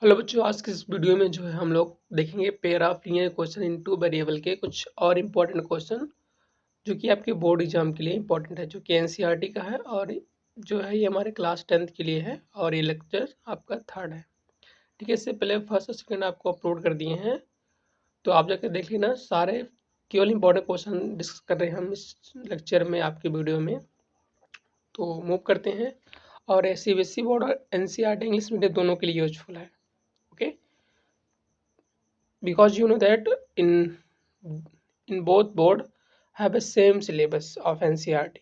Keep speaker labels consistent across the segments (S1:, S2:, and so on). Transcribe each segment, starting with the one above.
S1: Hello बच्चों, आज के इस वीडियो में जो है हम लोग देखेंगे pair of linear question in two variable के कुछ और इम्पोर्टेंट क्वेश्चन जो कि आपके बोर्ड एग्जाम के लिए इम्पोर्टेंट है, जो कि एनसीईआरटी का है और जो है ये हमारे क्लास 10th के लिए है और ये लेक्चर आपका 3rd है। ठीक है, इससे पहले फर्स्ट और सेकेंड आपको अपलोड कर दिए हैं, तो आप जाकर देख लेना। सारे केवल इंपॉर्टेंट क्वेश्चन डिस्कस कर रहे हैं हम इस लेक्चर में, आपके वीडियो में। तो मूव करते हैं। और सीबीएसई बोर्ड और एनसीईआरटी इंग्लिश मीडियम दोनों के लिए यूजफुल है। Okay, because you know that in both board have a same syllabus of NCERT.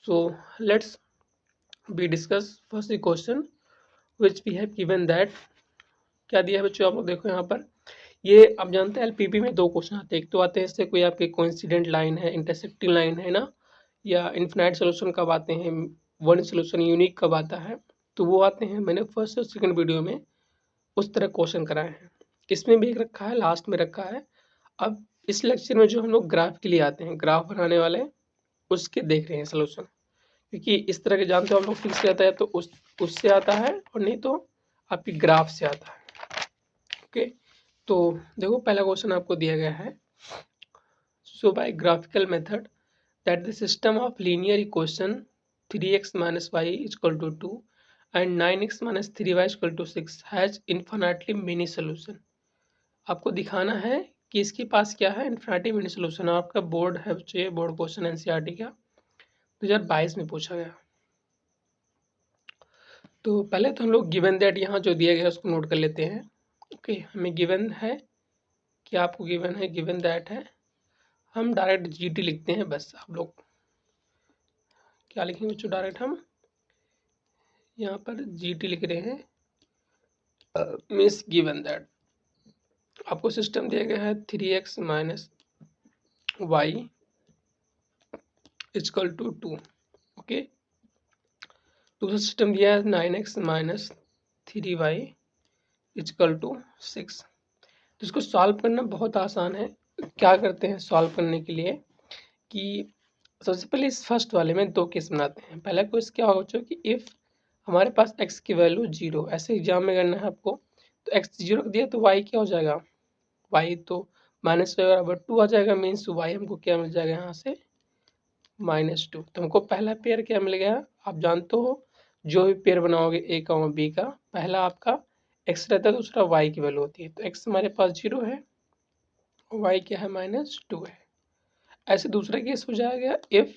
S1: So let's be discuss first the question which we have given that। क्या दिया है बच्चों, आप लोग देखो यहाँ पर। ये आप जानते हैं एलपीपी में दो क्वेश्चन आते हैं। एक तो आते हैं इससे कोई आपके कोइंसिडेंट लाइन है, इंटरसेक्टिंग लाइन है ना, या इन्फिनाइट सोल्यूशन कब आते हैं, वन सोल्यूशन यूनिक कब आता है, तो वो आते हैं। मैंने फर्स्ट और सेकंड वीडियो में उस तरह क्वेश्चन कराए हैं। इसमें भी एक रखा है, लास्ट में रखा है। अब इस लेक्चर में जो हम लोग ग्राफ के लिए आते हैं, ग्राफ बनाने वाले, उसके देख रहे हैं सोल्यूशन। क्योंकि इस तरह के जानते हो हम लोग फिक्स रहता है तो उससे आता है, और नहीं तो आपकी ग्राफ से आता है। ओके, तो देखो पहला क्वेश्चन आपको दिया गया है। So by graphical method that the system of linear equation 3x minus y is equal to 2 and 9x minus 3y is equal to 6 has infinitely many solution। आपको दिखाना है कि इसके पास क्या है, इन्फिनिटी मिनी सोल्यूशन। आपका बोर्ड है बच्चे, बोर्ड क्वेश्चन एनसीईआरटी का 2022 में पूछा गया। तो पहले तो हम लोग गिवन दैट यहाँ जो दिया गया उसको नोट कर लेते हैं। ओके, हमें गिवन है, क्या आपको गिवन है, गिवन दैट है। हम डायरेक्ट जीटी लिखते हैं बस। आप लोग क्या लिखेंगे बच्चों, डायरेक्ट हम यहाँ पर जीटी लिख रहे हैं। मिस गिवन दैट आपको सिस्टम दिया गया है 3x minus y equal to 2। Okay, दूसरा सिस्टम दिया है 9x minus 3y is equal to 6। तो इसको सॉल्व करना बहुत आसान है। क्या करते हैं सॉल्व करने के लिए कि सबसे पहले इस फर्स्ट वाले में दो केस बनाते हैं। पहला केस क्या होगा बच्चों कि इफ़ हमारे पास x की वैल्यू 0, ऐसे एग्जाम में करना है आपको, तो x 0 दिया तो y क्या हो जाएगा, y तो माइनस बराबर 2 आ जाएगा। मीन्स y हमको क्या मिल जाएगा यहाँ से -2। तो हमको पहला पेयर क्या मिल गया, आप जानते हो जो भी पेयर बनाओगे ए का और बी का, पहला आपका x रहता है, दूसरा y की वैल्यू होती है। तो x हमारे पास 0 है, y क्या है -2 है। ऐसे दूसरा केस हो जाएगा इफ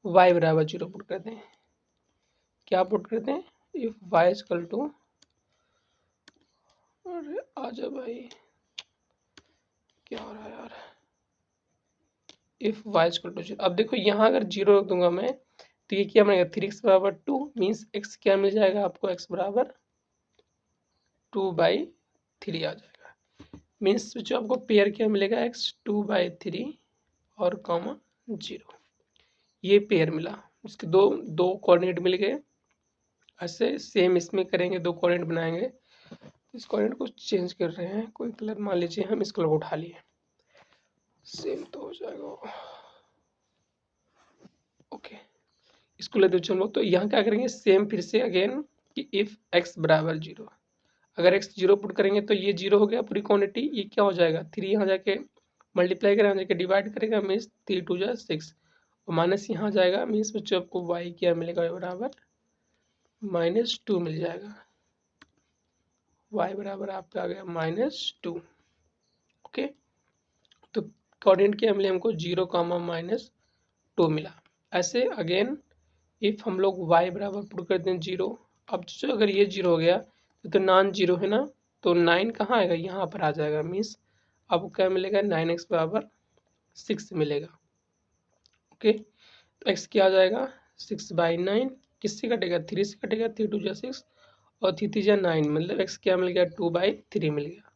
S1: y बराबर 0 पुट करते हैं। क्या पुट करते हैं, इफ y इक्वल टू, अरे आजा भाई, क्या हो रहा है यार, इफ y इक्वल टू 0। अब देखो यहाँ अगर 0 रख दूंगा मैं तो ये क्या बनेगा, 3x बराबर 2। मीन्स x क्या मिल जाएगा आपको, x बराबर 2/3 आ जाएगा। मीन्स जो आपको पेयर क्या मिलेगा, x 2/3 और कॉमा 0, ये पेयर मिला। इसके दो दो कोऑर्डिनेट मिल गए। ऐसे सेम इसमें करेंगे, दो कोऑर्डिनेट बनाएंगे। इस कोऑर्डिनेट को चेंज कर रहे हैं, कोई कलर मान लीजिए हम इस कलर को उठा लिए, सेम तो हो जाएगा। ओके, इसको ले दो हम लोग। तो यहाँ क्या करेंगे, सेम फिर से अगेन कि इफ x बराबर 0, अगर x 0 पुट करेंगे तो ये 0 हो गया पूरी क्वांटिटी। ये क्या हो जाएगा, 3 यहाँ जाके मल्टीप्लाई करेगा, जाके डिवाइड करेगा, मीन्स 3 2 जा 6, और माइनस यहाँ जाएगा। मीन्स बच्चों आपको y क्या मिलेगा, बराबर -2 मिल जाएगा। y बराबर आपका आ गया -2। ओके, तो कोऑर्डिनेट क्या मिले हमको, 0 -2 मिला। ऐसे अगेन इफ हम लोग y बराबर पुट कर दें 0, अब जो अगर ये 0 हो गया तो नॉन 0 है ना, तो 9 कहाँ आएगा, यहाँ पर आ जाएगा। मीन्स आपको क्या मिलेगा, 9x बराबर 6 मिलेगा। ओके, तो x क्या आ जाएगा, 6/9। किससे कटेगा, 3 से कटेगा, 3 2 जा 6 और 3 3 जा 9, मतलब x क्या मिल गया, 2/3 मिल गया।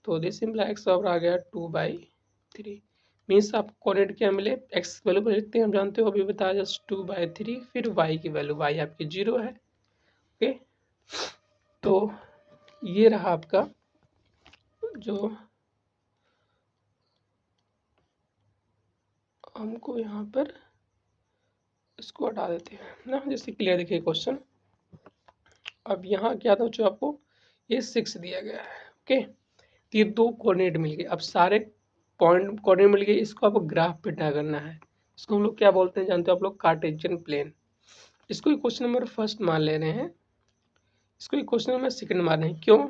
S1: तो दिस इम्प्लाई x बराबर आ गया 2/3। मीन्स आपको कोऑर्डिनेट क्या मिले, x वैल्यू पर लिखते हैं, हम जानते हो अभी बताया जस्ट 2/3, फिर y की वैल्यू, y आपकी 0 है। ओके, तो ये रहा आपका जो हमको यहाँ पर इसको हटा देते हैं ना, जैसे क्लियर दिखे क्वेश्चन। अब यहाँ क्या था बच्चों, आपको ये 6 दिया गया है। ओके, तो ये 2 कोऑर्डिनेट मिल गए। अब सारे पॉइंट कोऑर्डिनेट मिल गए, इसको आपको ग्राफ पे ड्रा करना है। इसको हम लोग क्या बोलते हैं जानते हो आप लोग? Cartesian plane. इसको क्वेश्चन नंबर फर्स्ट मान ले रहे हैं, इसको क्वेश्चन नंबर सेकंड मान रहे हैं। क्यों?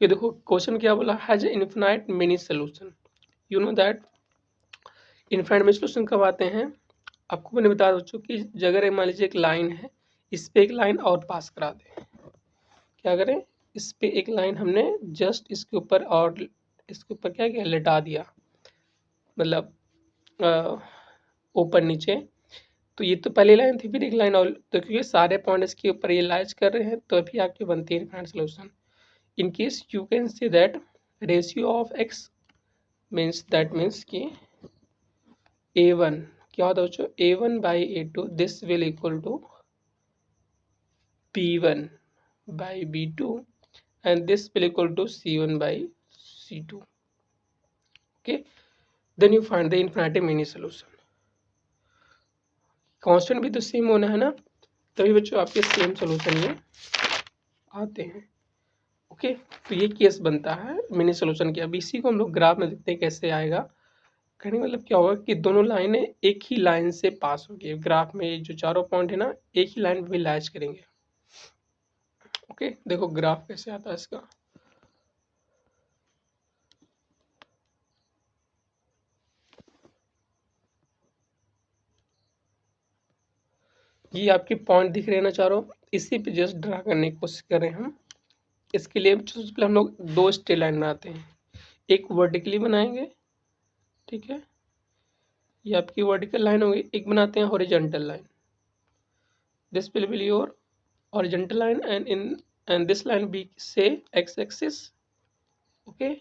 S1: ये देखो क्वेश्चन क्या बोला, has infinite many solution. You know that infinite many solution कब आते हैं? आपको मैंने बताया बच्चों कि अगर मान लीजिए एक लाइन है, इस पे एक लाइन और पास करा दें, क्या करें, इस पे एक लाइन हमने जस्ट इसके ऊपर और इसके ऊपर क्या किया, लिटा दिया, मतलब ऊपर नीचे। तो ये तो पहली लाइन थी, फिर एक लाइन और, तो क्योंकि सारे पॉइंट इसके ऊपर ये लाइज कर रहे हैं तो अभी आपके बनती है infinite solution. In case you can see that ratio of x means कि a1 क्या होता है बच्चों, a1 by a2 this will equal to b1 by b2 and this will equal to c1 by c2. Okay, then you find the infinite many solution. Constant भी तो same होना है ना, तभी बच्चों आपके सेम सोल्यूशन ये आते हैं। ओके, तो ये केस बनता है मिनी सोल्यूशन की। अब इसी को हम लोग ग्राफ में देखते हैं कैसे आएगा। कहने का मतलब क्या होगा कि दोनों लाइनें एक ही लाइन से पास होगी। ग्राफ में जो चारों पॉइंट है ना, एक ही लाइन पे लैच करेंगे। ओके, देखो ग्राफ कैसे आता है इसका। ये आपके पॉइंट दिख रहे हैं ना चारों, इसी पे जस्ट ड्रा करने की कोशिश कर रहे हैं हम। इसके लिए सबसे पहले हम लोग 2 स्ट्रेट लाइन बनाते हैं, एक वर्टिकली बनाएंगे, ठीक है, ये आपकी वर्टिकल लाइन होगी। एक बनाते हैं horizontal line, this will be your horizontal line and this line be से X axis, okay,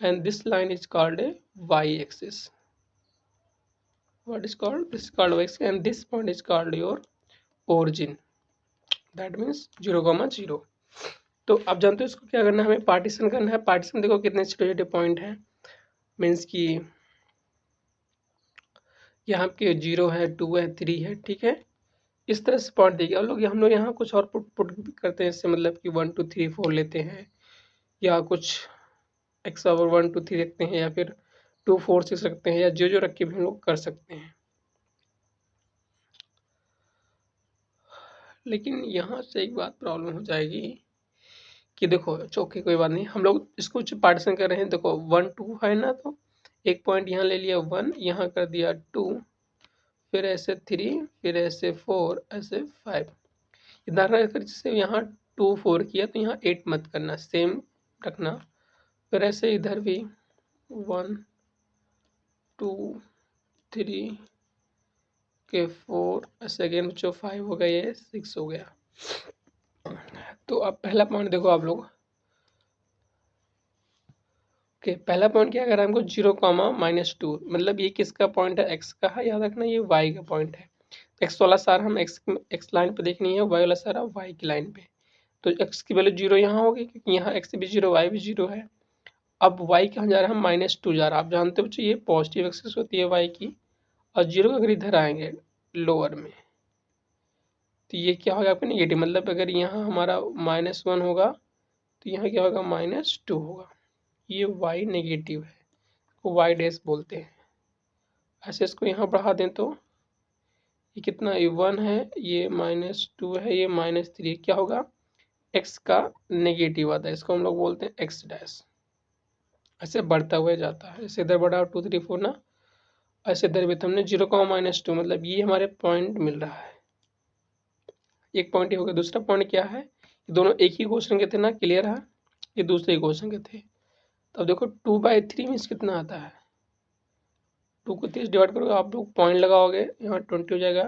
S1: and this line is called a Y axis. what is called, this is called y, and this point is called your origin, that means 0,0। तो आप जानते हो इसको क्या करना है, हमें पार्टीशन करना है। पार्टीशन देखो कितने छोटे छोटे पॉइंट हैं, मीन्स कि यहाँ के 0 है, 2 है, 3 है, ठीक है, इस तरह से पॉइंट देखिए। और लोग हम लोग यहाँ कुछ और पुट भी करते हैं, इससे मतलब कि 1 2 3 4 लेते हैं, या कुछ एक्स ओवर 1 2 3 रखते हैं, या फिर 2 4 6 रखते हैं, या जो जो रख के भी हम लोग कर सकते हैं। लेकिन यहाँ से एक बात प्रॉब्लम हो जाएगी कि देखो चौके, कोई बात नहीं, हम लोग इसको पार्टीशन कर रहे हैं। देखो 1 2 है ना, तो एक पॉइंट यहाँ ले लिया 1, यहाँ कर दिया 2, फिर ऐसे 3, फिर ऐसे 4, ऐसे 5। इधर अगर जैसे यहाँ 2 4 किया तो यहाँ 8 मत करना, सेम रखना। फिर ऐसे इधर भी 1 2 3 के 4, ऐसे अगेन बच्चों 5 हो गया, ये 6 हो गया। तो अब पहला पॉइंट देखो आप लोग, ओके, पहला पॉइंट क्या कर रहा है हमको, 0,-2, मतलब ये किसका पॉइंट है, एक्स का है, याद रखना ये वाई का पॉइंट है। एक्स वाला सारा हम एक्स लाइन पे देखनी है, वाई वाला सारा वाई की लाइन पे। तो एक्स की वैल्यू 0 यहाँ होगी, क्योंकि यहाँ एक्स भी 0 वाई भी 0 है। अब वाई कहाँ जा रहा है, -2 जा रहा है। आप जानते हो ये पॉजिटिव एक्सिस होती है वाई की, और 0 अगर इधर आएंगे लोअर में, तो ये क्या होगा आपका नेगेटिव। मतलब अगर यहाँ हमारा -1 होगा तो यहाँ क्या होगा, -2 होगा। ये वाई नेगेटिव है, वाई डैश बोलते हैं। ऐसे इसको यहाँ बढ़ा दें तो ये कितना, ये 1 है, ये -2 है, ये -3, क्या होगा, एक्स का नेगेटिव आता है। इसको हम लोग बोलते हैं एक्स डैश। ऐसे बढ़ता हुआ जाता है, ऐसे इधर बढ़ा 2 3 4 ना, ऐसे इधर भी। तो हमने 0,-2, मतलब ये हमारे पॉइंट मिल रहा है। एक पॉइंट ये हो गया। दूसरा पॉइंट क्या है, ये दोनों एक ही क्वेश्चन के थे ना, क्लियर है, ये दूसरे क्वेश्चन के थे। तो अब देखो 2/3 मीन्स कितना आता है, 2 को 30 डिवाइड करोगे आप लोग, पॉइंट लगाओगे, यहाँ 20 हो जाएगा,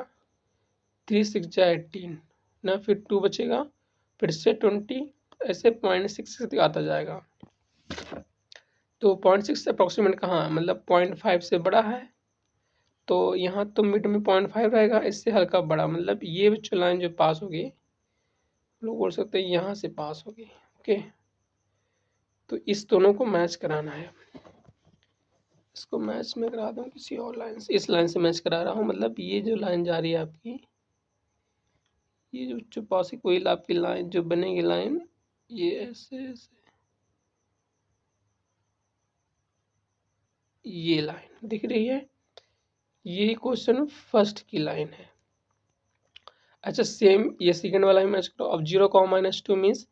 S1: 3 6 जा 18 ना, फिर 2 बचेगा, फिर से 20, ऐसे 0.6 आता जाएगा। तो 0.6 अप्रॉक्सीमेट कहाँ, मतलब 0.5 से बड़ा है, तो यहाँ तो मिड में 0.5 रहेगा, इससे हल्का बड़ा, मतलब ये जो लाइन जो पास होगी, लोग बोल सकते हैं यहाँ से पास होगी। ओके, तो इस दोनों को मैच कराना है। इसको मैच में करा दूँ किसी और लाइन से, इस लाइन से मैच करा रहा हूँ। मतलब ये जो लाइन जा रही है आपकी, ये जो चौपासी कोई आपकी लाइन जो बनेगी लाइन, ये ऐसे ऐसे ये लाइन दिख रही है, ये क्वेश्चन फर्स्ट की लाइन है। अच्छा सेम ये सेकंड वाला ही मैच करो। अब 0, -2 मीन्स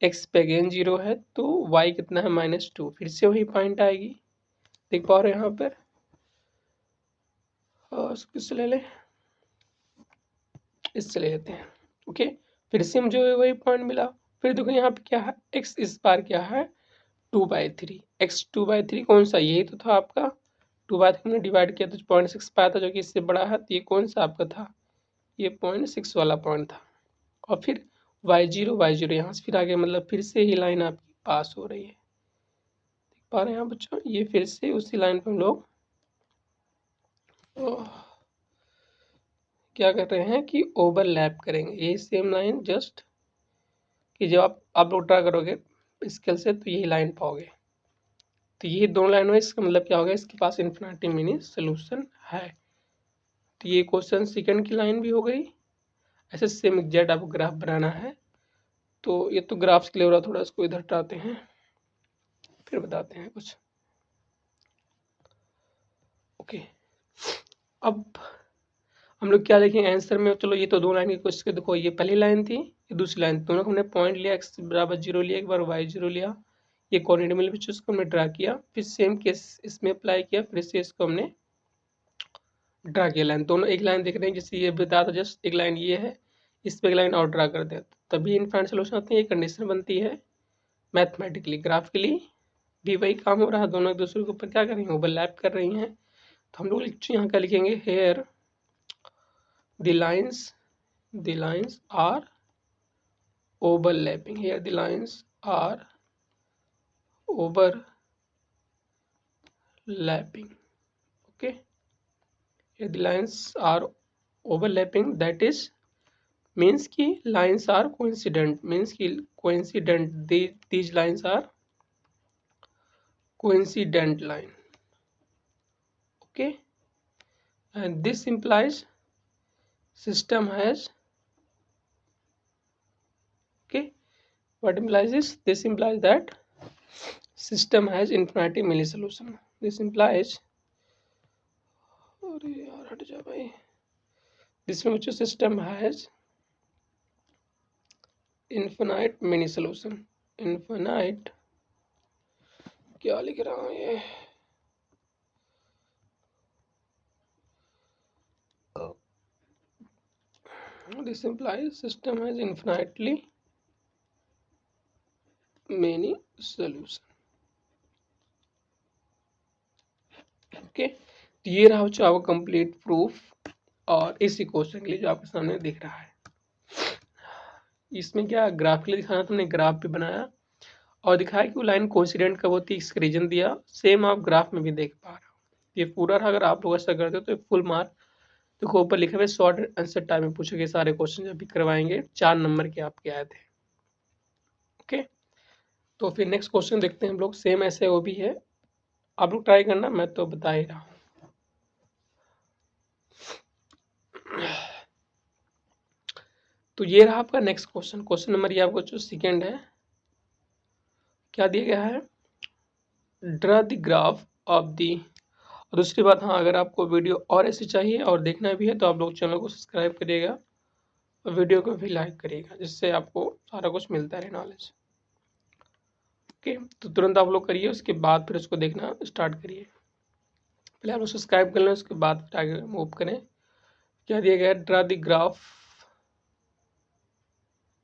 S1: एक्स पे अगेन 0 है तो वाई कितना है -2, फिर से वही पॉइंट आएगी, देख पा रहे हैं यहाँ पर। और किससे ले लें, इससे ले लेते हैं। ओके, फिर से मुझे वही पॉइंट मिला। फिर देखो यहाँ पे क्या है, एक्स इस बार क्या है 2/3, एक्स 2/3 कौन सा, यही तो था आपका 2/3 में डिवाइड किया तो 0.6 पाया था, जो कि इससे बड़ा है। तो ये कौन सा आपका था, ये 0.6 वाला पॉइंट था। और फिर y0 यहाँ से फिर आगे, मतलब फिर से ही लाइन आपकी पास हो रही है, देख पा रहे हैं आप बच्चों। ये फिर से उसी लाइन पर हम लोग क्या कर रहे हैं कि ओवरलैप करेंगे, यही सेम लाइन, जस्ट कि जब आप लोग ड्रा करोगे स्केल से तो यही लाइन पाओगे। तो ये दोनों लाइन में इसका मतलब क्या होगा, इसके पास इन्फिनिटी मिनी सोल्यूशन है। तो ये क्वेश्चन सेकंड की लाइन भी हो गई। ऐसे सेम एग्जैक्ट आपको ग्राफ बनाना है। तो ये तो ग्राफ्स के लिए हो रहा, थोड़ा इसको इधर हटाते हैं फिर बताते हैं कुछ। ओके, अब हम लोग क्या लिखेंगे आंसर में। चलो ये तो दो लाइन की क्वेश्चन, देखो ये पहली लाइन थी, ये दूसरी लाइन, दोनों हमने पॉइंट लिया, x बराबर 0 लिया, एक बार y0 लिया, ये कोऑर्डिनेट मिले बच्चों, उसको हमने ड्रा किया, फिर सेम केस इसमें अप्लाई किया, फिर से इसको हमने ड्रा किया लाइन। दोनों एक लाइन देख रहे हैं, जैसे ये बताया था जस्ट, एक लाइन ये है, इस पर एक लाइन और ड्रा कर दे, तभी इनफाइनाइट सोल्यूशन आते हैं। ये कंडीशन बनती है मैथमेटिकली। ग्राफिकली भी वही काम हो रहा है, दोनों एक दूसरे के ऊपर क्या कर रही हैं, ओवरलैप कर रही हैं। तो हम लोग यहाँ क्या लिखेंगे, hair the lines are overlapping, here the lines are overlapping. Okay, here the lines are overlapping, that is means ki lines are coincident, means ki coincident, these lines are coincident line. Okay, and this implies system has, okay, what implies this implies that system has infinity milli solution. This implies, अरे यार हट जा भाई, this mutual system has infinite mini solution. Infinite क्या लिख रहा हूँ ये, this implies system has infinitely many solution. Okay, तो ये रहा जो आपका कंप्लीट प्रूफ, और इसी क्वेश्चन के लिए जो आपके सामने दिख रहा है। इसमें क्या ग्राफ के लिए दिखाना, तुमने ग्राफ भी बनाया और दिखाया कि वो लाइन कोइंसिडेंट कब होती है, इसका रीजन दिया, सेम आप ग्राफ में भी देख पा रहे हो। ये पूरा रहा, अगर आप लोग ऐसा करते हो तो फुल मार्क। देखो ऊपर लिखे हुए शॉर्ट आंसर टाइम में पूछे गए सारे क्वेश्चन जब भी करवाएंगे, 4 नंबर के आपके आए थे। ओके, तो फिर नेक्स्ट क्वेश्चन देखते हैं हम लोग, सेम ऐसे वो भी है, आप लोग ट्राई करना, मैं तो बता ही रहा हूँ। तो ये रहा आपका नेक्स्ट क्वेश्चन, क्वेश्चन नंबर ये आपको जो सेकेंड है, क्या दिया गया है, draw the graph of the. और दूसरी बात, हाँ अगर आपको वीडियो और ऐसी चाहिए और देखना भी है तो आप लोग चैनल को सब्सक्राइब करिएगा और वीडियो को भी लाइक करिएगा, जिससे आपको सारा कुछ मिलता रहे नॉलेज। ओके, तो तुरंत आप लोग करिए, उसके बाद फिर उसको देखना स्टार्ट करिए। पहले आप लोग सब्सक्राइब कर लें, उसके बाद फिर आगे मूव करें। क्या दिया गया, draw the graph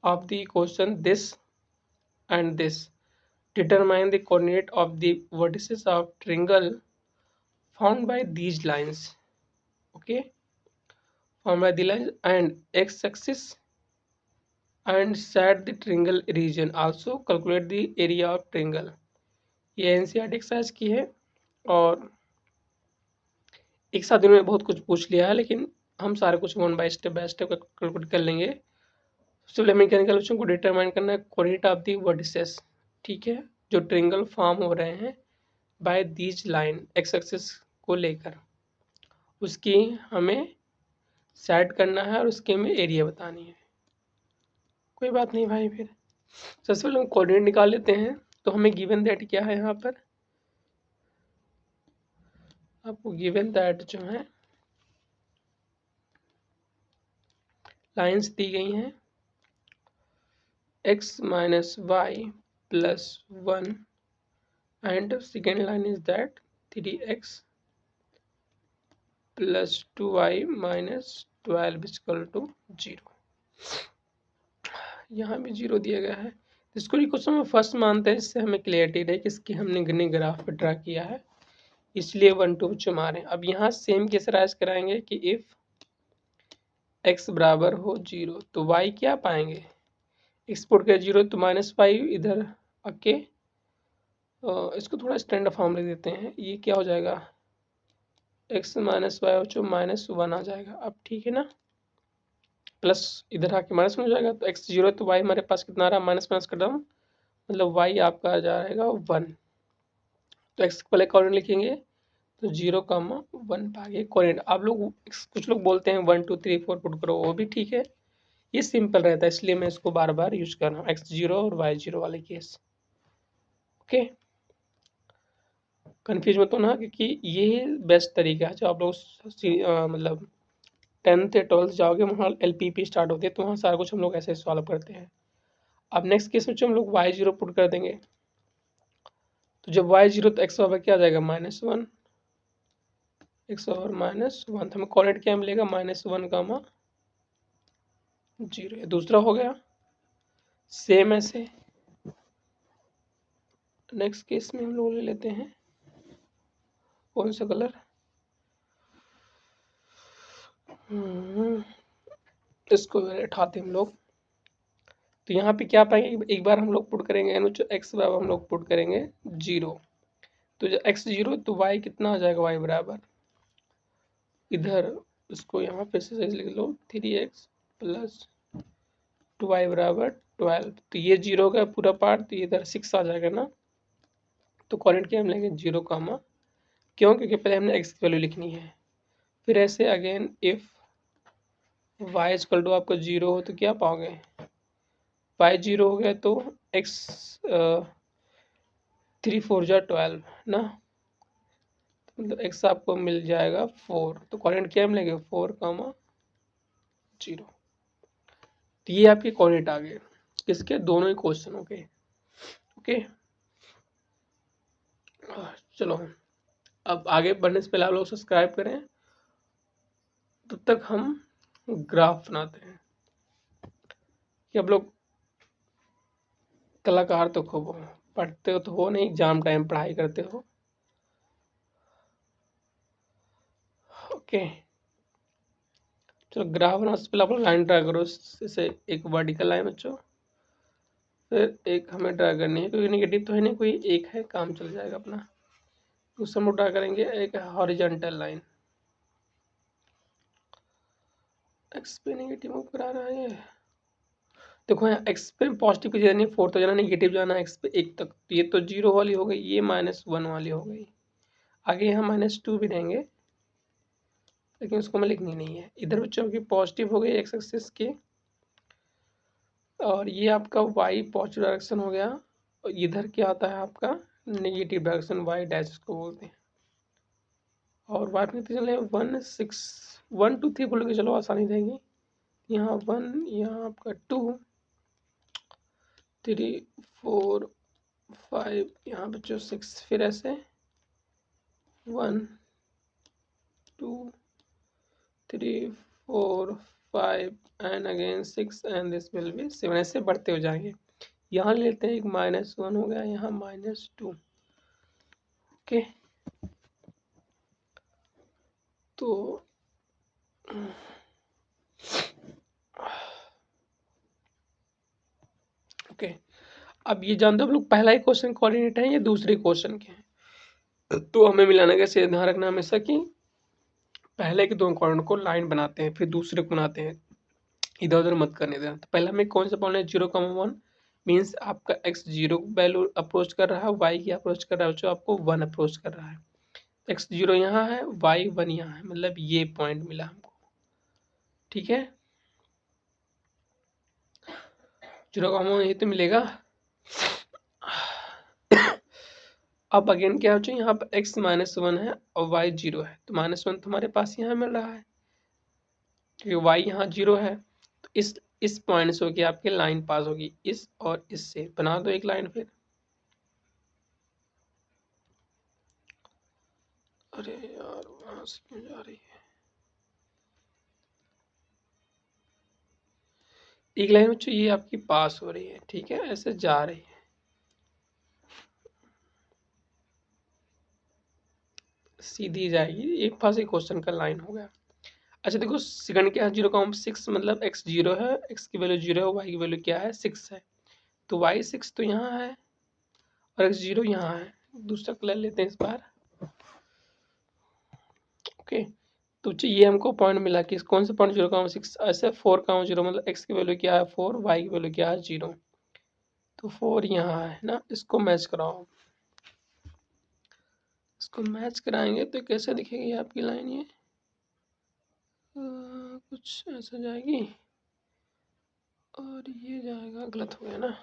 S1: of the question this and this, determine the coordinate of the vertices of triangle found by these lines. Okay, found by the lines and x-axis and set the triangle region. Also calculate the area of triangle. ये NCERT exercise की है और एक साथ इन्होंने बहुत कुछ पूछ लिया है, लेकिन हम सारे कुछ वन बाय स्टेप कैलकुलेट कर लेंगे। सबसे पहले मैकेनिकल को डिटरमाइन करना है कोऑर्डिनेट ऑफ दी वर्टिसेस, ठीक है, जो ट्रायंगल फॉर्म हो रहे हैं by these line, x axis को लेकर, उसकी हमें सेट करना है और उसके हमें एरिया बतानी है। कोई बात नहीं भाई। फिर सबसे पहले हम कोऑर्डिनेट निकाल लेते हैं। तो हमें गिवन दैट क्या है, यहाँ पर आपको गिवन दैट जो है लाइंस दी गई हैं x minus y plus 1 and second line is that 3x plus 2y minus 12 equal to 0। यहाँ भी 0 दिया गया है। इसको क्वेश्चन में फर्स्ट मानते हैं, इससे हमें क्लियरिटी रहे कि इसकी हमने ग्राफ पे ड्रा किया है, इसलिए 1 2 बच्चों मारे। अब यहाँ सेम केस राइज कराएंगे कि इफ x बराबर हो 0 तो y क्या पाएंगे, एक्सपोर्ट कर 0 तो -5 इधर आके इसको थोड़ा स्टैंडर्ड फॉर्म ले देते हैं। ये क्या हो जाएगा, x माइनस वाई बच्चों -1 आ जाएगा। अब ठीक है ना, प्लस इधर आके माइनस में हो जाएगा, तो x 0 तो y हमारे पास कितना आ रहा है, माइनस माइनस कर रहा हूँ, मतलब y आपका आ जाएगा 1। तो x पहले कॉर्डिनेट लिखेंगे तो 0,1 पाएंगे कॉर्डिनेट। आप लोग कुछ लोग बोलते हैं 1 2 3 4 पुट करो, वो भी ठीक है, ये सिंपल रहता है, इसलिए मैं इसको बार बार यूज कर रहा हूँ x0 और y0 वाले केस। ओके, कन्फ्यूज मत होना, क्योंकि ये बेस्ट तरीका है। जो आप लोग मतलब 10th या 12th जाओगे, वहाँ LPP स्टार्ट होती है, तो वहाँ सारा कुछ हम लोग ऐसे सॉल्व करते हैं। अब नेक्स्ट केस में जो हम लोग y0 पुट कर देंगे, तो जब y0 तो x ओवर क्या आ जाएगा, -1, x ओवर -1, तो हमें कोऑर्डिनेट क्या मिलेगा, -1, 0। दूसरा हो गया। सेम ऐसे नेक्स्ट केस में हम लोग ले लेते हैं कौन सा कलर, इसको उठाते हम लोग। तो यहाँ पे क्या पाएंगे, एक बार हम लोग पुट करेंगे x बराबर हम लोग पुट करेंगे 0, तो जब x 0 तो y कितना आ जाएगा, y बराबर इधर इसको यहाँ पे से लिख लो 3x प्लस 2y बराबर 12। तो ये 0 का पूरा पार्ट, तो इधर 6 आ जाएगा ना। तो कोऑर्डिनेट क्या हम लेंगे 0, क्यों, क्योंकि पहले हमने x की वैल्यू लिखनी है। फिर ऐसे again if y equal to आपको 0 हो तो क्या पाओगे, y 0 हो गया तो x 3 4 जा 12 ना, मतलब x आपको मिल जाएगा 4। तो कोऑर्डिनेट क्या मिलेंगे 4, 0। तो ये आपके कोऑर्डिनेट आ गए, किसके, दोनों ही क्वेश्चनों के। ओके, चलो अब आगे बढ़ने से पहले आप लोग सब्सक्राइब करें, तब तक हम ग्राफ बनाते हैं कि आप लोग कलाकार तो खूब हो, पढ़ते हो तो हो नहीं, एग्जाम टाइम पढ़ाई करते हो। ओके, चलो ग्राफ बनाने से पहले आप लोग लाइन ड्रा करो, जैसे एक वर्टिकल लाइन बच्चों, फिर एक हमें ड्रा करनी है, क्योंकि नेगेटिव तो है नहीं कोई, एक है, काम चल जाएगा अपना। दूसरा हम लोग ड्रा करेंगे एक हॉरिजॉन्टल लाइन, एक्स पे नेगेटिव मूव करा रहा है। देखो यहाँ एक्स पे पॉजिटिव की जाना है, 4 तो जाना, नेगेटिव जाना है एक्स पे 1 तक, तो ये तो 0 वाली हो गई, ये -1 वाली हो गई। आगे यहाँ -2 भी रहेंगे, लेकिन उसको हमें लिखनी नहीं है। इधर बच्चों की पॉजिटिव हो गई एक्स एक्सिस की, और ये आपका y पॉजिटिव डायरेक्शन हो गया, और इधर क्या आता है आपका नेगेटिव डायरेक्शन, y डैश इसको बोलते हैं। और y पे चले 1 6 1 2 3 बोलोगे, चलो आसानी रहेगी। यहाँ 1, यहाँ आपका 2 3 4 5, यहाँ बच्चों 6, फिर ऐसे 1 2 3 4 5 and again 6 and this will B 7, ऐसे बढ़ते हो जाएंगे। यहाँ लेते हैं एक -1 हो गया, यहाँ -2। ओके, तो ओके, अब ये जानते हो हम लोग, पहला ही क्वेश्चन कोऑर्डिनेट है, ये दूसरे क्वेश्चन के हैं, तो हमें मिलाना कैसे, ध्यान रखना हमेशा कि पहले के दो कोऑर्डिनेट को लाइन बनाते हैं, फिर दूसरे को बनाते हैं, इधर उधर मत करने देना। तो पहले हमें कौन सा पढ़ना है, 0,1 मीन्स आपका x 0 वैल्यू अप्रोच कर रहा है, y की अप्रोच कर रहा है, जो आपको 1 अप्रोच कर रहा है। x 0 यहाँ है, y 1 यहाँ है, मतलब ये पॉइंट मिला हमको। ठीक है, जीरो कॉमन ये तो मिलेगा। अब अगेन क्या हो चाहिए, यहाँ पर x -1 है और y 0 है, तो -1 तुम्हारे पास यहाँ मिल रहा है क्योंकि y यहाँ 0 है। तो इस पॉइंट से होगी आपकी लाइन पास होगी, इस और इससे बना दो एक लाइन फिर। अरे यार वहां से क्यों जा रही है एक लाइन बच्चों, ये आपकी पास हो रही है, ठीक है, ऐसे जा रही है, सीधी जाएगी, एक पास एक क्वेश्चन का लाइन हो गया। अच्छा देखो सेकंड क्या है, 0,6 मतलब x 0 है, x की वैल्यू 0 है, y की वैल्यू क्या है 6 है, तो y 6 तो यहाँ है और x 0 यहाँ है। दूसरा कलर लेते हैं इस बार। ओके, तो ये हमको पॉइंट मिला कि कौन सा पॉइंट 0,6 ऐसे 4,0 मतलब x की वैल्यू क्या है 4, y की वैल्यू क्या है 0, तो 4 यहाँ है ना, इसको मैच कराओ। इसको मैच कराएंगे तो कैसे दिखेगी आपकी लाइन, ये कुछ ऐसा जाएगी और ये जाएगा, गलत हो गया ना।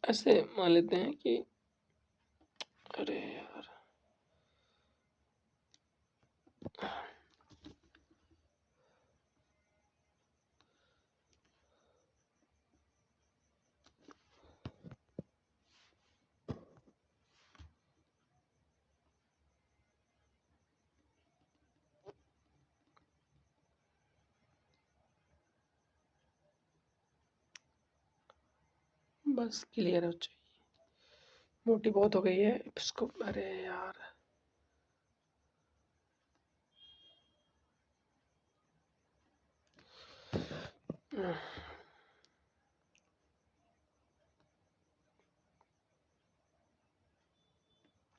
S1: ऐसे मान लेते हैं कि अरे यार बस क्लियर हो चाहिए, मोटी बहुत हो गई है इसको। अरे यार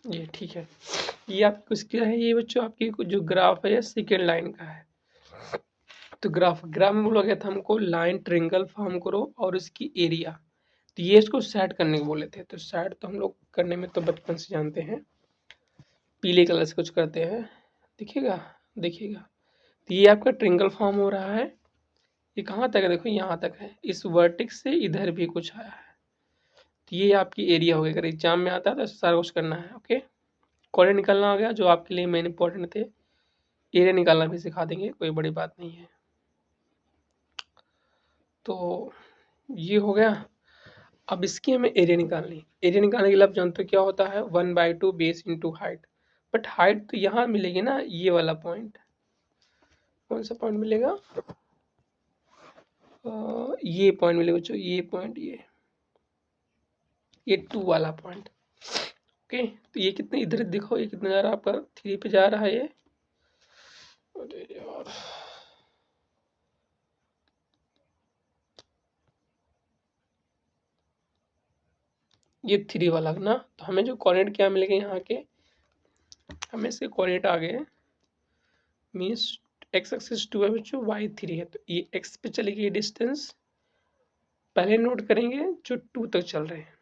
S1: ये ठीक है, ये आप किसका है ये बच्चों, आपकी जो ग्राफ है सेकेंड लाइन का है। तो ग्राफ में बोला गया था हमको लाइन ट्रिंगल फॉर्म करो और इसकी एरिया, तो ये इसको सेट करने को बोले थे। तो सेट तो हम लोग करने में तो बचपन से जानते हैं, पीले कलर से कुछ करते हैं, दिखेगा देखिएगा। तो ये आपका ट्रिंगल फॉर्म हो रहा है, ये कहाँ तक है देखो, यहाँ तक है, इस वर्टेक्स से इधर भी कुछ आया है, तो ये आपकी एरिया हो गई। अगर एग्जाम में आता है तो सारा कुछ करना है। ओके, कोऑर्डिनेट निकालना आ गया जो आपके लिए मेन इंपॉर्टेंट थे, एरिया निकालना भी सिखा देंगे, कोई बड़ी बात नहीं है। तो ये हो गया। अब इसकी हमें एरिया निकालनी, एरिया निकालने के लिए आप जानते हो क्या होता है, 1/2 base into height. But height तो यहाँ मिलेगी ना, ये वाला पॉइंट, कौन सा पॉइंट मिलेगा, ये पॉइंट मिलेगा बच्चों, ये पॉइंट, ये 2 वाला पॉइंट। ओके, तो ये कितने इधर देखो, ये कितना जा रहा है आपका 3 पे जा रहा है ये। अरे यार ये 3 वाला ना, तो हमें जो कोऑर्डिनेट क्या मिलेंगे यहाँ के, हमें इसके कोऑर्डिनेट आ गए मीन्स x एक्सिस 2 है बच्चों, y 3 है, तो ये x पे चली गई डिस्टेंस, पहले नोट करेंगे जो 2 तक चल रहे हैं,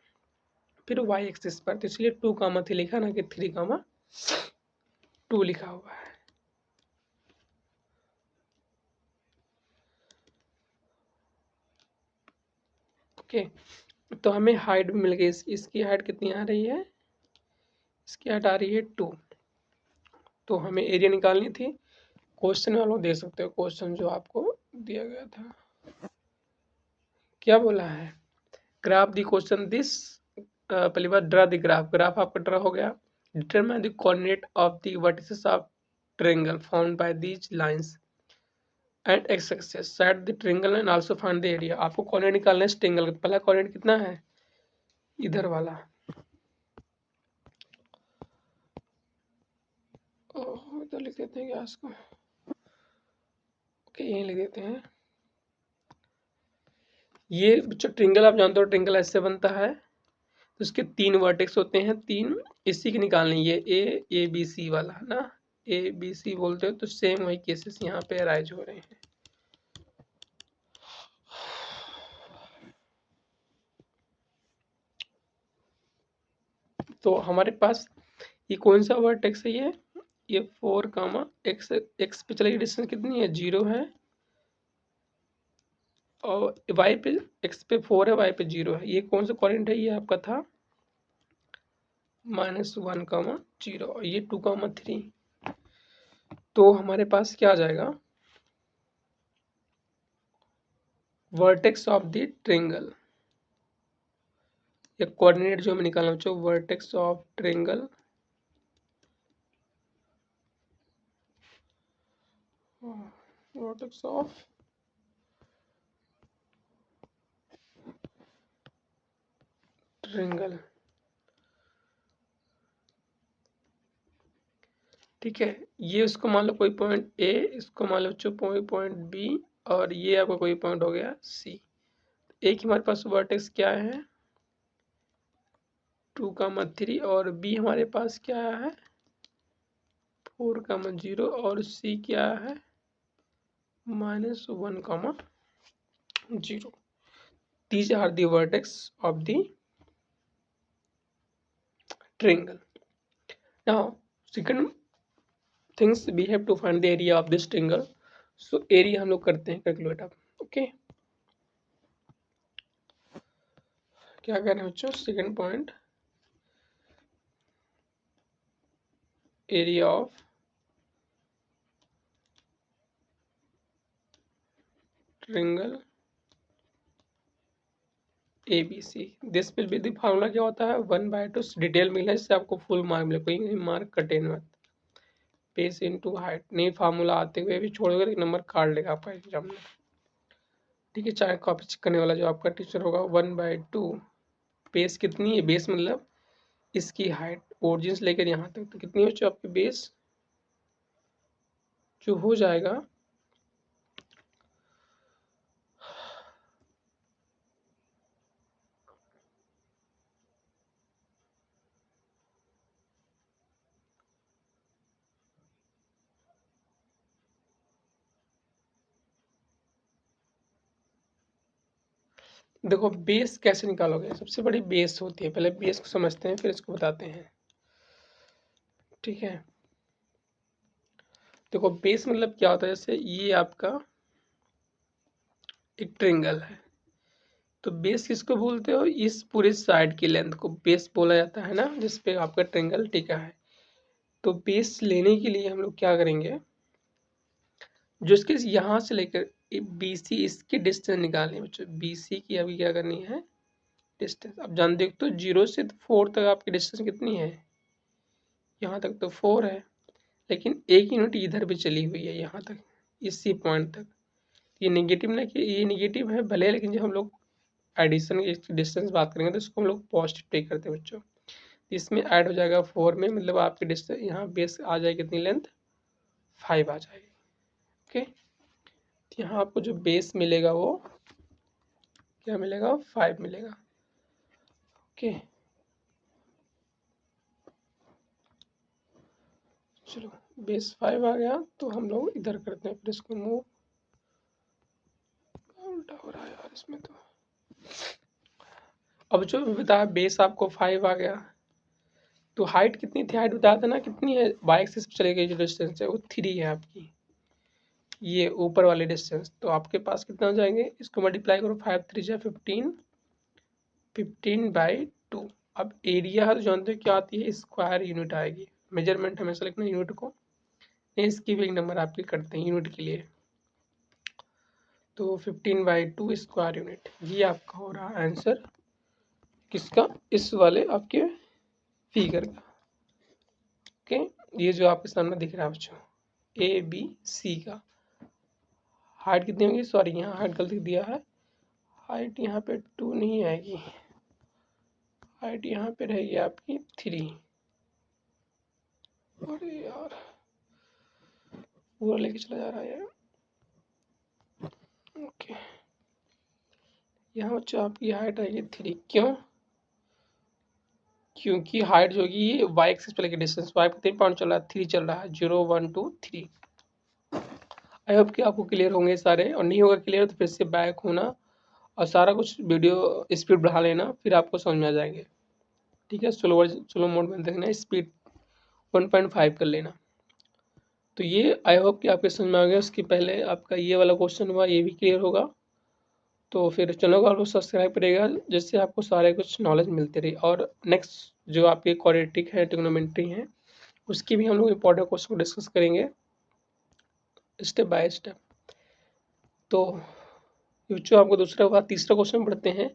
S1: फिर y एक्सिस पर, तो इसलिए 2,3 लिखा ना कि 3,2 लिखा हुआ है। ओके, तो हमें हाइट भी मिल गई, इसकी हाइट कितनी आ रही है, इसकी हाइट आ रही है 2। तो हमें एरिया निकालनी थी, क्वेश्चन में आप लोग देख सकते हो, क्वेश्चन जो आपको दिया गया था क्या बोला है, ग्राफ दी क्वेश्चन दिस, पहली बार ड्रा द ग्राफ, ग्राफ आपका ड्रा हो गया। Determine the coordinate of the vertices of triangle found by these lines and x axis, set the triangle and also find the area. आपको coordinate निकालना है triangle, पहला coordinate कितना है, इधर वाला, इधर लिख देते हैं क्या इसको, ओके यहीं लिख देते हैं। ये बच्चों ट्रायंगल आप जानते हो, ट्रायंगल ऐसे बनता है, तो उसके 3 वर्टेक्स होते हैं, 3 इसी की निकालनी है, ए बी सी वाला है ना, ए बी सी बोलते हो, तो सेम वही केसेस यहाँ पे अराइज हो रहे हैं। तो हमारे पास ये कौन सा वर्टेक्स है, ये 4 कामा एक्स, एक्स पे चलेगी डिस्टेंस कितनी है 0 है, और वाई पे एक्स पे 4 है, वाई पे 0 है। ये कौन सा कोऑर्डिनेट है, ये आपका था -1 कामा 0, और ये 2 कामा 3। तो हमारे पास क्या आ जाएगा, वर्टेक्स ऑफ द ट्रायंगल, या कोऑर्डिनेट जो हमें निकालना चाहिए, vertex of triangle vertex of triangle. ठीक है, ये उसको मान लो कोई पॉइंट ए, इसको मान लो कोई पॉइंट बी, और ये आपका कोई पॉइंट हो गया सी। एक हमारे पास वर्टेक्स क्या है 2,3, और बी हमारे पास क्या है 4,0, और सी क्या है -1,0। These are the vertex of the triangle. Now, second things we have to find the area of this triangle. So area हम लोग करते हैं कैलकुलेट अब, ओके। क्या कह रहे हैं बच्चों, second point, area of triangle ABC। This will be the formula, क्या होता है 1/2, डिटेल मिला इससे आपको फुल मार्क मिले, कोई मार्क कटे मत। बेस इनटू हाइट, नहीं फार्मूला आते हुए भी छोड़ोगे तो नंबर काट लेगा आपका एग्जाम में। ठीक है, चाहे कॉपी चेक करने वाला जो आपका टीचर होगा 1/2, बेस कितनी है, बेस मतलब इसकी हाइट ओरिजिन से लेकर यहाँ तक, तो कितनी हो आपकी बेस जो हो जाएगा देखो बेस कैसे निकालोगे, सबसे बड़ी बेस होती है, पहले बेस को समझते हैं फिर इसको बताते हैं। ठीक है, देखो बेस मतलब क्या होता है, जैसे ये आपका एक ट्रायंगल है, तो बेस किसको बोलते हो, इस पूरे साइड की लेंथ को बेस बोला जाता है ना, जिसपे आपका ट्रायंगल टिका है। तो बेस लेने के लिए हम लोग क्या करेंगे, जो इसके यहाँ से लेकर BC इसकी डिस्टेंस निकालनी है बच्चों, BC की अभी क्या करनी है डिस्टेंस। अब जान देखो तो 0 से 4 तक आपकी डिस्टेंस कितनी है, यहाँ तक तो 4 है, लेकिन एक यूनिट इधर भी चली हुई है यहाँ तक, इसी पॉइंट तक। ये नेगेटिव ना, कि ये नेगेटिव है भले, लेकिन जब हम लोग एडिशन की डिस्टेंस बात करेंगे तो इसको हम लोग पॉजिटिव टेक करते हैं बच्चों। इसमें ऐड हो जाएगा 4 में, मतलब आपकी डिस्टेंस यहाँ बेस आ जाएगी कितनी लेंथ 5 आ जाएगी। ओके, यहाँ आपको जो बेस मिलेगा वो क्या मिलेगा 5 मिलेगा। ओके, चलो बेस 5 आ गया, तो हम लोग इधर करते हैं, फिर इसको मूव, उल्टा हो रहा है यार इसमें तो। अब जो बताया बेस आपको 5 आ गया, तो हाइट कितनी थी, हाइट बताया था ना कितनी है, वाई एक्सिस पे चले गई जो डिस्टेंस है वो 3 है आपकी, ये ऊपर वाले डिस्टेंस। तो आपके पास कितना हो जाएंगे, इसको मल्टीप्लाई करो, 5 3 जा 15, 15/2। अब एरिया हर जानते हो क्या आती है, स्क्वायर यूनिट आएगी। मेजरमेंट हमेशा लिखना यूनिट को, इसकी भी एक नंबर आपके करते हैं यूनिट के लिए। तो 15/2 स्क्वायर यूनिट, ये आपका हो रहा आंसर किसका, इस वाले आपके फिगर का। ओके, ये जो आपके सामने दिख रहा है बच्चों ABC का, हाइट कितनी होगी, सॉरी यहाँ हाइट गलती दिया है, हाइट यहाँ पे 2 नहीं आएगी, हाइट यहाँ पे रहेगी आपकी 3। अरे यार पूरा लेके चला जा रहा है यार। ओके, यहाँ बच्चों आपकी हाइट आएगी 3, क्यों, क्योंकि हाइट जो होगी ये वाई एक्सिस पे लेके डिस्टेंस, वाई पे 3 पॉइंट चल रहा है, 3 चल रहा है, 0 1 2 3। आई होप कि आपको क्लियर होंगे सारे, और नहीं होगा क्लियर तो फिर से बैक होना और सारा कुछ वीडियो स्पीड बढ़ा लेना, फिर आपको समझ में आ जाएंगे। ठीक है, स्लो मोड में देखना, स्पीड 1.5 कर लेना। तो ये आई होप कि आपके समझ में आ गया। उसके पहले आपका ये वाला क्वेश्चन हुआ, ये भी क्लियर होगा। तो फिर चैनल को आप लोग सब्सक्राइब करिएगा, जिससे आपको सारे कुछ नॉलेज मिलती रही। और नेक्स्ट जो आपके क्वाड्रेटिक है, ट्रिग्नोमेट्री है, उसकी भी हम लोग इंपॉर्टेंट क्वेश्चन को डिस्कस करेंगे स्टेप बाय स्टेप। तो बच्चों आपको तीसरा क्वेश्चन पढ़ते हैं।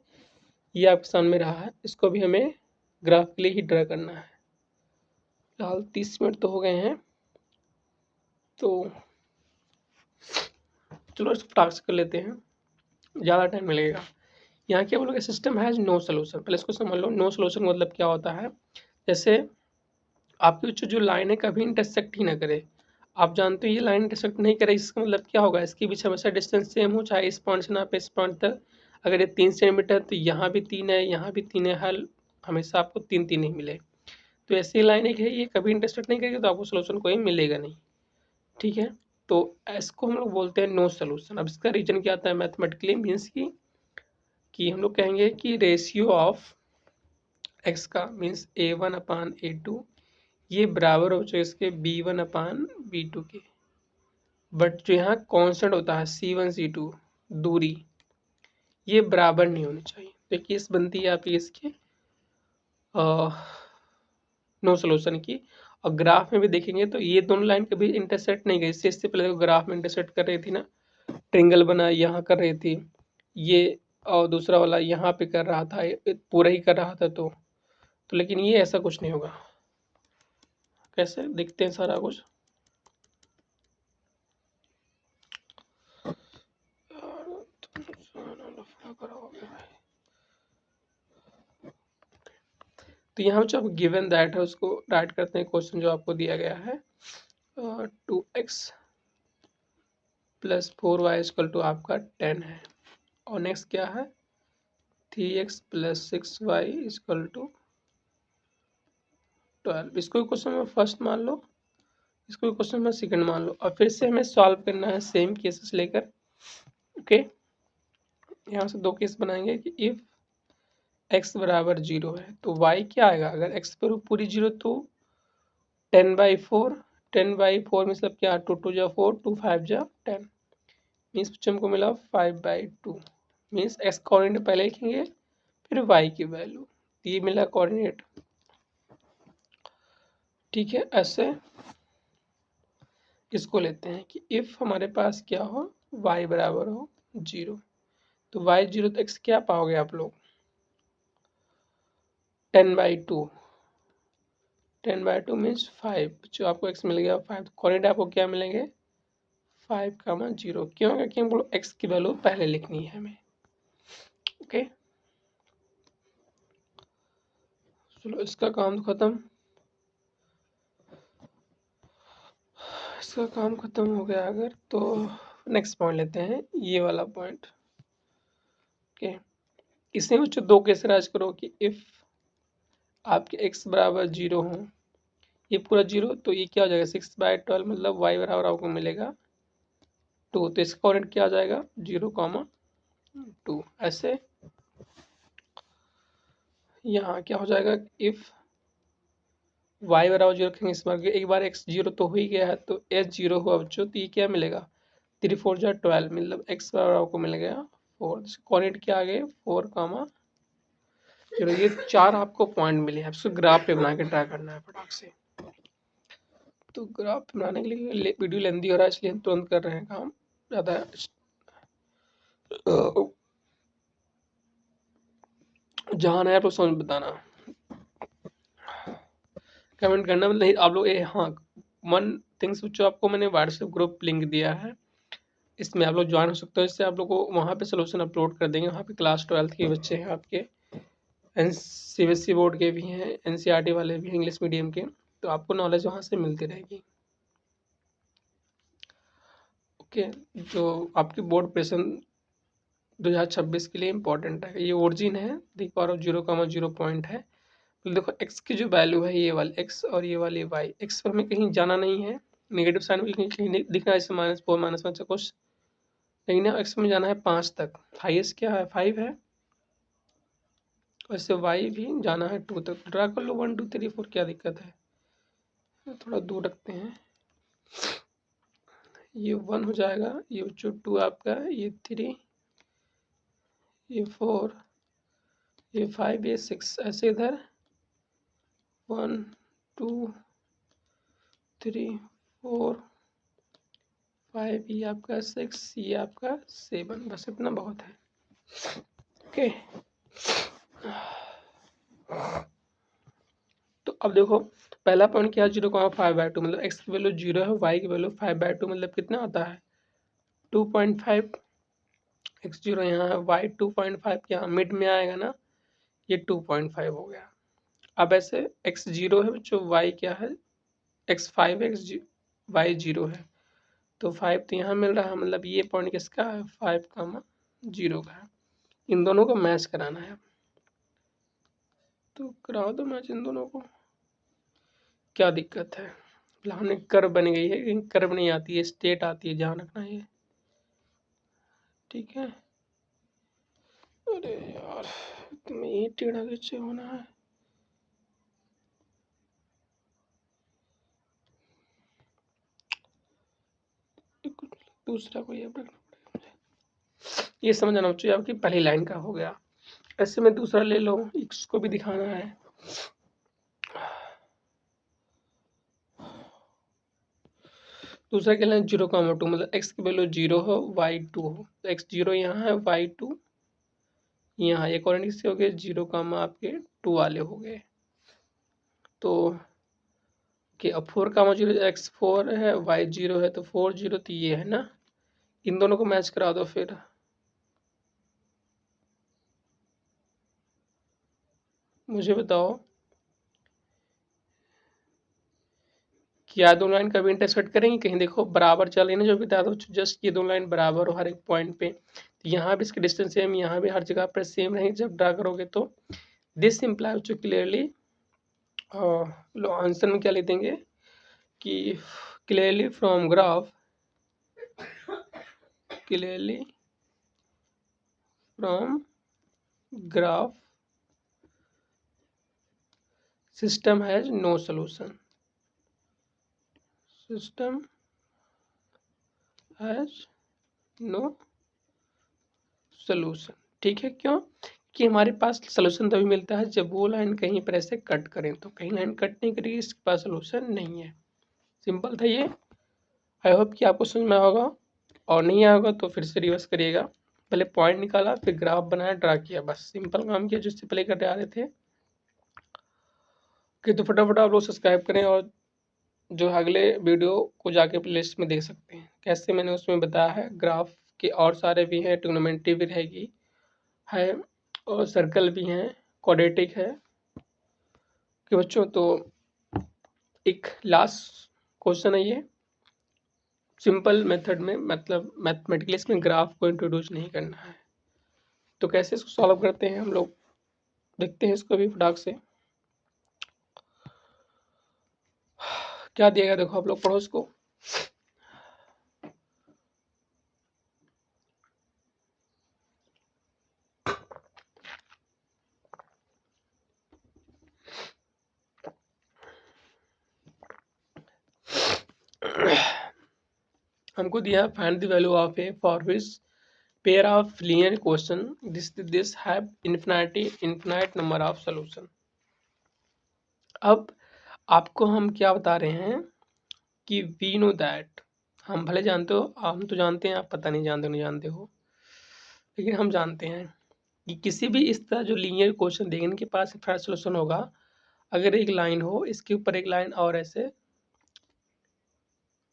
S1: ये आपके सामने रहा है, इसको भी हमें ग्राफिकली ही ड्रा करना है। फिलहाल 30 मिनट तो हो गए हैं, तो चलो इसको फटाक से कर लेते हैं, ज़्यादा टाइम मिलेगा। यहाँ क्या बोलोगे, सिस्टम हैज़ नो सोल्यूशन। पहले इसको समझ लो, नो सोल्यूशन मतलब क्या होता है। जैसे आपकी जो लाइन है कभी इंटरसेक्ट ही ना करे। आप जानते हो ये लाइन इंटरसेक्ट नहीं करे, इसका मतलब क्या होगा, इसके बीच हमेशा डिस्टेंस सेम हो, चाहे इस पॉइंट से ना पे इस पॉइंट तक। अगर ये 3 सेंटीमीटर तो यहाँ भी 3 है, यहाँ भी 3 है, हल हमेशा आपको 3 ही मिले। तो ऐसी लाइन एक है, ये कभी इंटरसेक्ट नहीं करेगी तो आपको सोल्यूशन कोई मिलेगा नहीं। ठीक है, तो इसको हम लोग बोलते हैं नो सोल्यूशन। अब इसका रीजन क्या आता है मैथमेटिकली, मीन्स कि हम लोग कहेंगे कि रेशियो ऑफ एक्स का मीन्स A1/A2 ये बराबर हो चाहिए इसके B1/B2 के। बट जो यहाँ कांस्टेंट होता है C1 C2 दूरी, ये बराबर नहीं होनी चाहिए। तो केस बनती है आपकी इसके नो सोल्यूशन की। और ग्राफ में भी देखेंगे तो ये दोनों लाइन कभी इंटरसेक्ट नहीं गई। इससे पहले तो ग्राफ में इंटरसेक्ट कर रही थी ना, ट्रिंगल बना यहाँ कर रही थी ये, और दूसरा वाला यहाँ पे कर रहा था, पूरा ही कर रहा था। तो लेकिन ये ऐसा कुछ नहीं होगा। कैसे दिखते हैं सारा कुछ, तो यहाँ जो गिवन दैट है उसको राइट करते हैं। क्वेश्चन जो आपको दिया गया है 2x + 4y = आपका 10 है। और नेक्स्ट क्या है 3x + 6y = 12। इसको भी क्वेश्चन में फर्स्ट मान लो, इसको भी क्वेश्चन में सेकंड मान लो। और फिर से हमें सॉल्व करना है सेम केसेस लेकर। ओके, यहाँ से दो केस बनाएंगे कि इफ x बराबर 0 है तो y क्या आएगा। अगर x पर पूरी 0 तो 10/4, 10/4 मतलब क्या, 2 2 जा 4, 2 5 जा 10, मीन्स बच्चे हमको मिला 5/2। मीन्स x कोऑर्डिनेट पहले लिखेंगे फिर y की वैल्यू, ये मिला कोऑर्डिनेट। ठीक है, ऐसे इसको लेते हैं कि इफ हमारे पास क्या हो, y बराबर हो 0, तो y 0 तो x क्या पाओगे आप लोग 10/2, 10/2 मीन्स 5, जो आपको x मिल गया 5। कोऑर्डिनेट आपको क्या मिलेंगे 5,0। क्यों, क्योंकि हमको x की वैल्यू पहले लिखनी है हमें। ओके, चलो इसका काम खत्म, इसका काम खत्म हो गया। अगर तो नेक्स्ट पॉइंट लेते हैं, ये वाला पॉइंट। ओके, इसमें बच्चों दो केस राज करो कि इफ आपके x बराबर 0 हो, ये पूरा 0, तो ये क्या हो जाएगा 6/12 मतलब y बराबर आपको मिलेगा 2। तो इसका कोऑर्डिनेट क्या आ जाएगा 0,2। ऐसे यहाँ क्या हो जाएगा इफ y बराबर 0 रखेंगे, इस बार एक बार x 0 तो हो ही गया है, तो h 0 हुआ बच्चों, तो ये क्या मिलेगा 3 4 जा 12 मतलब x बराबर आपको मिल गया 4। कोऑर्डिनेट क्या आ गए 4, चलो ये 4 आपको पॉइंट मिले हैं। आपको ग्राफ पे बना के ट्राई करना है फटाक से। तो ग्राफ बनाने के लिए वीडियो लेंदी हो रहा है, इसलिए हम तुरंत कर रहे हैं काम, ज़्यादा जहाँ नया तो समझ बताना, कमेंट करना। मतलब नहीं आप लोग हाँ, वन थिंग्स जो आपको मैंने व्हाट्सएप ग्रुप लिंक दिया है, इसमें आप लोग ज्वाइन हो सकते हो। इससे आप लोग को वहाँ पे सोल्यूशन अपलोड कर देंगे। वहाँ पे क्लास 12 के बच्चे हैं आपके, CBSE बोर्ड के भी हैं, NCERT वाले भी हैं, इंग्लिश मीडियम के, तो आपको नॉलेज वहाँ से मिलती रहेगी। ओके, जो आपकी बोर्ड प्रेशन 2026 के लिए इम्पोर्टेंट है, ये ओरिजिन है, दी पावर ऑफ 0,0 पॉइंट है। तो देखो x की जो वैल्यू है ये वाली x और ये वाली y, x पर हमें कहीं जाना नहीं है, नेगेटिव साइन भी कहीं नहीं दिखना है, जैसे -4 -1 से कुछ नहीं ना, x में जाना है 5 तक। हाईएस्ट क्या है 5 है, वैसे वाई भी जाना है 2 तक, ड्रा कर लो 1 2 3 4, क्या दिक्कत है, थोड़ा दूर रखते हैं। ये 1 हो जाएगा, ये बच्चों 2 आपका, ये 3, ये 4, ये 5, ये 6, ऐसे इधर 1 2 3 4 5, ये आपका 6, ये आपका 7, बस इतना बहुत है। ओके, तो अब देखो पहला पॉइंट क्या है, 0,5/2, मतलब x की वैल्यू 0 है, y की वैल्यू 5/2, मतलब कितना आता है 2.5। x0 यहाँ है, y 2.5 यहाँ मिड में आएगा ना, ये 2.5 हो गया। अब ऐसे x0 है बच्चों, y क्या है, x5 है, y 0 है, तो 5 तो यहाँ मिल रहा है, मतलब ये पॉइंट किसका है 5,0 का है। इन दोनों को मैच कराना है, तो कराओ दो मैच इन दोनों को, क्या दिक्कत है। हमने कर्व बन गई है, लेकिन कर्व नहीं आती है, स्टेट आती है, ध्यान रखना ये, ठीक है। अरे यार तुम्हें ये टेढ़ा कैसे होना है, दूसरा कोई अब रखना पड़ेगा। ये समझ आना चाहिए आपकी पहली लाइन का हो गया। ऐसे में दूसरा ले लो, इसको भी दिखाना है। दूसरा क्या लेना, 0,2, मतलब x की वैल्यू 0 हो, y 2 हो, तो x0 यहाँ है, y 2 यहाँ, ये अकॉर्डिंग से हो गए 0, आपके 2 वाले हो गए। तो कि अब 4,0 x4 है, y 0 है, तो 4 0, तो ये है ना, इन दोनों को मैच करा दो फिर। मुझे बताओ क्या दो लाइन कभी इंटरसेक्ट करेंगे कहीं, देखो बराबर चल रही है ना, जो बता दो जस्ट ये दो लाइन बराबर हो हर एक पॉइंट पे, तो यहाँ भी इसकी डिस्टेंस सेम, यहाँ भी हर जगह पर सेम रहेंगे जब ड्रा करोगे, तो दिस इम्प्लाई जो क्लियरली लो आंसर में क्या लिख देंगे कि clearly from graph, clearly from graph system has no solution, system has no solution, ठीक है। क्यों कि हमारे पास सोल्यूशन तभी मिलता है जब वो लाइन कहीं पर ऐसे कट करें, तो कहीं लाइन कट नहीं करेगी, इसके पास सोल्यूशन नहीं है। सिंपल था ये, आई होप कि आपको समझ में आया होगा, और नहीं आया होगा तो फिर से रिवर्स करिएगा। पहले पॉइंट निकाला, फिर ग्राफ बनाया, ड्रा किया, बस सिंपल काम किया जो इससे पहले करते आ रहे थे। कि तो फटाफट आप लोग सब्सक्राइब करें, और जो अगले वीडियो को जाके प्लेलिस्ट में देख सकते हैं, कैसे मैंने उसमें बताया है, ग्राफ के और सारे भी हैं, ट्रिग्नोमेट्री भी रहेगी है, और सर्कल भी हैं, क्वाड्रेटिक है कि बच्चों। तो एक लास्ट क्वेश्चन है ये, सिंपल मेथड में, मतलब मैथमेटिकली इसमें ग्राफ को इंट्रोड्यूस नहीं करना है, तो कैसे इसको सॉल्व करते हैं हम लोग, देखते हैं इसको भी फटाक से। क्या दिएगा देखो आप लोग पढ़ो इसको। हमको दिया find the value of A for which pair of linear question this have infinite number of solution. अब आपको हम क्या बता रहे हैं कि वी नो दैट, हम भले जानते हो, हम तो जानते हैं, आप पता नहीं जानते नहीं जानते हो, लेकिन हम जानते हैं कि किसी भी इस तरह जो लीनियर क्वेश्चन देंगे इनके पास इनफिनाइट सॉल्यूशन होगा। अगर एक लाइन हो, इसके ऊपर एक लाइन और ऐसे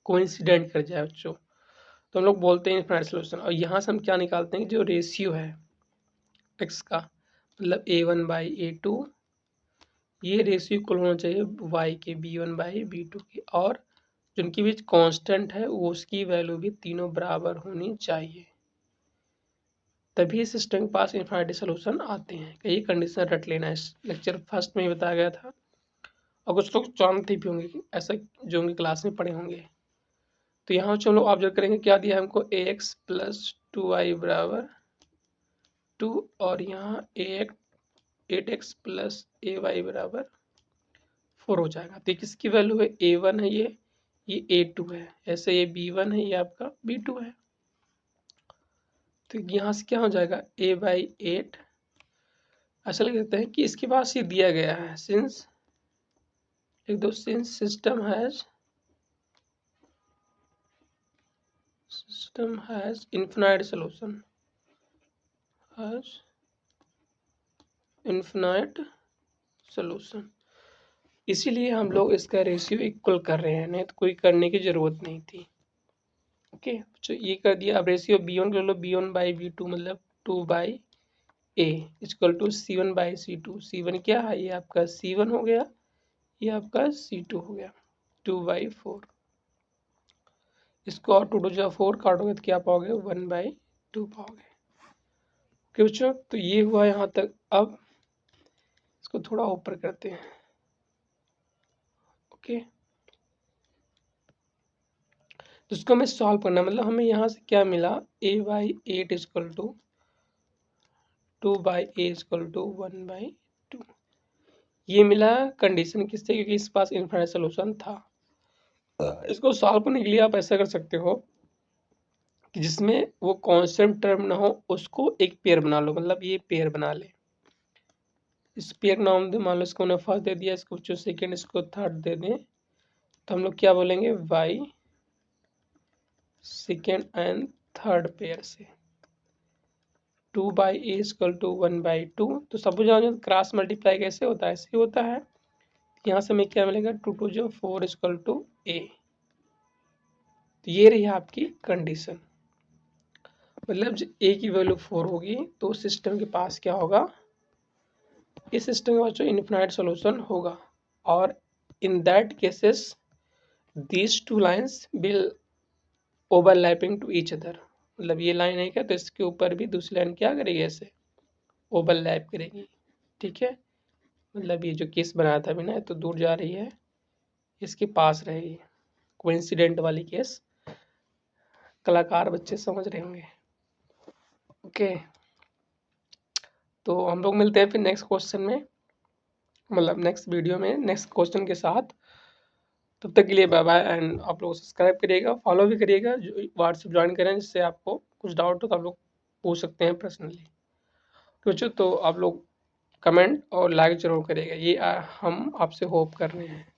S1: कोइंसिडेंट कर जाए बच्चों, तो हम लोग बोलते हैं इनफिनाइट सॉल्यूशन। और यहाँ से हम क्या निकालते हैं, जो रेशियो है एक्स का, मतलब a1/a2, ये रेशियो इक्वल होना चाहिए y के b1/b2 की, और जिनकी बीच कांस्टेंट है वो उसकी वैल्यू भी तीनों बराबर होनी चाहिए, तभी सिस्टम के पास इनफिनिटी सॉल्यूशन आते हैं। कई कंडीशन रट लेना, इस लेक्चर फर्स्ट में ही बताया गया था, और कुछ लोग जानते भी होंगे कि ऐसा, जो होंगे क्लास में पढ़े होंगे। तो यहाँ हम लोग ऑब्जर्व करेंगे क्या दिया है हमको, ax + 2y = 2, और यहाँ 8x प्लस ay बराबर 4 हो जाएगा। तो किसकी वैल्यू है, a1 है ये a2 है, ऐसे ये b1 है, ये आपका b2 है। तो यहाँ से क्या हो जाएगा, a/8। ऐसा लिख देते हैं कि इसके पास ये दिया गया है, सिंस लिख दो, since system has infinite solution, has infinite solution, इसीलिए हम लोग इसका रेशियो इक्वल कर रहे हैं, नहीं तो कोई करने की ज़रूरत नहीं थी। ओके, तो ये कर दिया। अब रेशियो b1 कर लो, b1/b2 मतलब 2/a equal to c1/c2। c1 क्या है, ये आपका c1 हो गया, ये आपका c2 हो गया, 2/4। इसको और 2 2 जा 4 काटोगे तो क्या पाओगे, 1/2 पाओगे। ओके बच्चों, तो ये हुआ यहाँ तक। अब इसको थोड़ा ऊपर करते हैं। ओके, तो इसको हमें सॉल्व करना, मतलब हमें यहाँ से क्या मिला, a/8 equal to 2/a equal to 1/2। ये मिला कंडीशन किससे, क्योंकि इस पास इनफाइनाइट सोल्यूशन था। इसको सॉल्व करने के लिए आप ऐसा कर सकते हो कि जिसमें वो कांस्टेंट टर्म ना हो उसको एक पेयर बना लो, मतलब ये पेयर बना ले। इस पेयर का नाम दे, मान लो इसको हमने फर्स्ट दे दिया, इसको जो सेकेंड, इसको थर्ड दे दें, तो हम लोग क्या बोलेंगे, y second and third pair से 2/a इक्वल टू 1/2। तो सब जानो क्रॉस मल्टीप्लाई कैसे होता है, ऐसे होता है। यहाँ से हमें क्या मिलेगा, 2 2 जो 4 इक्वल टू a। तो ये रही आपकी कंडीशन, मतलब जब a की वैल्यू 4 होगी तो सिस्टम के पास क्या होगा, इस सिस्टम के पास जो इनफिनाइट सॉल्यूशन होगा। और in that cases these two lines will overlapping to each other, मतलब ये लाइन है क्या, तो इसके ऊपर भी दूसरी लाइन क्या करेगी, ऐसे ओवरलैप करेगी। ठीक है, मतलब ये जो केस बनाया था अभी ना, तो दूर जा रही है, इसके पास रहेगी, कोइंसिडेंट वाली केस, कलाकार बच्चे समझ रहे होंगे। ओके, तो हम लोग मिलते हैं फिर नेक्स्ट क्वेश्चन में, मतलब नेक्स्ट वीडियो में नेक्स्ट क्वेश्चन के साथ। तब तक के लिए बाय बाय, एंड आप लोग सब्सक्राइब करिएगा, फॉलो भी करिएगा, जो व्हाट्सएप ज्वाइन करें, जिससे आपको कुछ डाउट हो तो आप लोग पूछ सकते हैं पर्सनली। तो बच्चों, तो आप लोग कमेंट और लाइक ज़रूर करिएगा, ये हम आपसे होप कर रहे हैं।